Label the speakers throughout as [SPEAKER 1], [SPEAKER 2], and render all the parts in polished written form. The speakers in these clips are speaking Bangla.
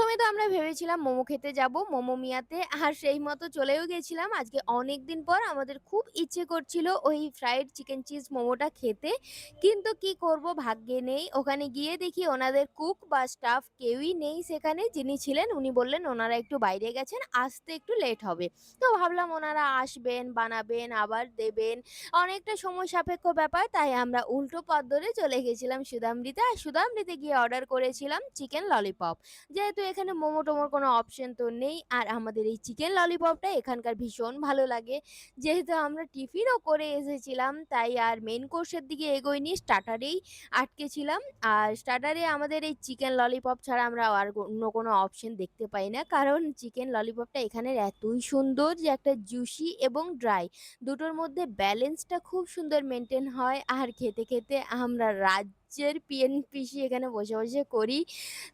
[SPEAKER 1] প্রথমে তো আমরা ভেবেছিলাম মোমো খেতে যাবো মোমো মিয়াতে। আর সেই মতো চলেও গেছিলাম। আজকে অনেকদিন পর আমাদের খুব ইচ্ছে করছিল ওই ফ্রাইড চিকেন চিজ মোমোটা খেতে। কিন্তু কি করব ভাগ্যে নেই। ওখানে গিয়ে দেখি ওনাদের কুক বা স্টাফ কেউই নেই সেখানে। যিনি ছিলেন উনি বললেন ওনারা একটু বাইরে গেছেন, আসতে একটু লেট হবে। তো ভাবলাম ওনারা আসবেন, বানাবেন, আবার দেবেন। অনেকটা সময় সাপেক্ষ ব্যাপার, তাই আমরা উল্টো পথ ধরে চলে গেছিলাম সুদামৃতে। আর সুদামৃতে গিয়ে অর্ডার করেছিলাম চিকেন ললিপপ। যেহেতু এখানে মোমো-টোমোর কোনো অপশন তো নেই, আর আমাদের এই চিকেন ললিপপটা এখানকার ভীষণ ভালো লাগে। যেহেতু আমরা টিফিনও করে এসেছিলাম, তাই আর মেইন কোর্সের দিকে এগোইনি, স্টার্টারেই আটকে ছিলাম। আর স্টার্টারে আমাদের এই চিকেন ললিপপ ছাড়া আমরা আর অন্য কোনো অপশন দেখতে পাই না। কারণ চিকেন ললিপপটা এখানের এতই সুন্দর যে একটা জুসি এবং ড্রাই, দুটোর মধ্যে ব্যালেন্সটা খুব সুন্দর মেইনটেইন হয়। আর খেতে, খেতে আমরা রাজ্যের পিএনপিসি এখানে বসে, বসে করি।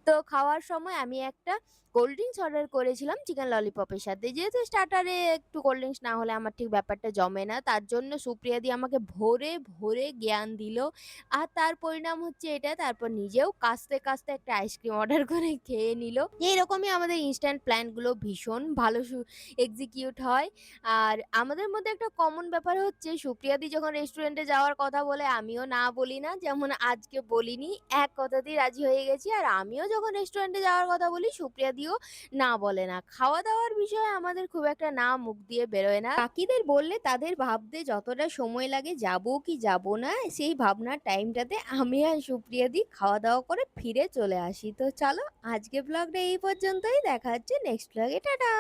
[SPEAKER 1] তো খাওয়ার সময় আমি একটা কোল্ড ড্রিংকস অর্ডার করেছিলাম চিকেন ললিপপের সাথে। যেহেতু স্টার্টারে একটু কোল্ড ড্রিংকস না হলে আমার ঠিক ব্যাপারটা জমে না। তার জন্য সুপ্রিয়াদি আমাকে ভোরে, ভোরে জ্ঞান দিল। আর তার পরিণাম হচ্ছে এটা, তারপর নিজেও কাস্তে, কাস্তে একটা আইসক্রিম অর্ডার করে খেয়ে নিল। এরকমই আমাদের ইনস্ট্যান্ট প্ল্যানগুলো ভীষণ ভালো এক্সিকিউট হয়। আর আমাদের মধ্যে একটা কমন ব্যাপার হচ্ছে, সুপ্রিয়াদি যখন রেস্টুরেন্টে যাওয়ার কথা বলে আমিও না বলি না। যেমন আজকে বলিনি, এক কথাতেই রাজি হয়ে গেছি। আর আমিও যখন রেস্টুরেন্টে যাওয়ার কথা বলি সুপ্রিয়াদিও না বলে না। খাওয়া-দাওয়ার বিষয়ে আমাদের খুব একটা না মুখ দিয়ে বেরোয় না। বাকিদের বললে তাদের ভাবতে যতটা সময় লাগে যাবো কি যাবো না, সেই ভাবনার টাইমটাতে আমি আর সুপ্রিয়াদি খাওয়া-দাওয়া করে ফিরে চলে আসি। তো চলো আজকে ব্লগটা এই পর্যন্তই। দেখা হচ্ছে নেক্সট ব্লগে। টাটা!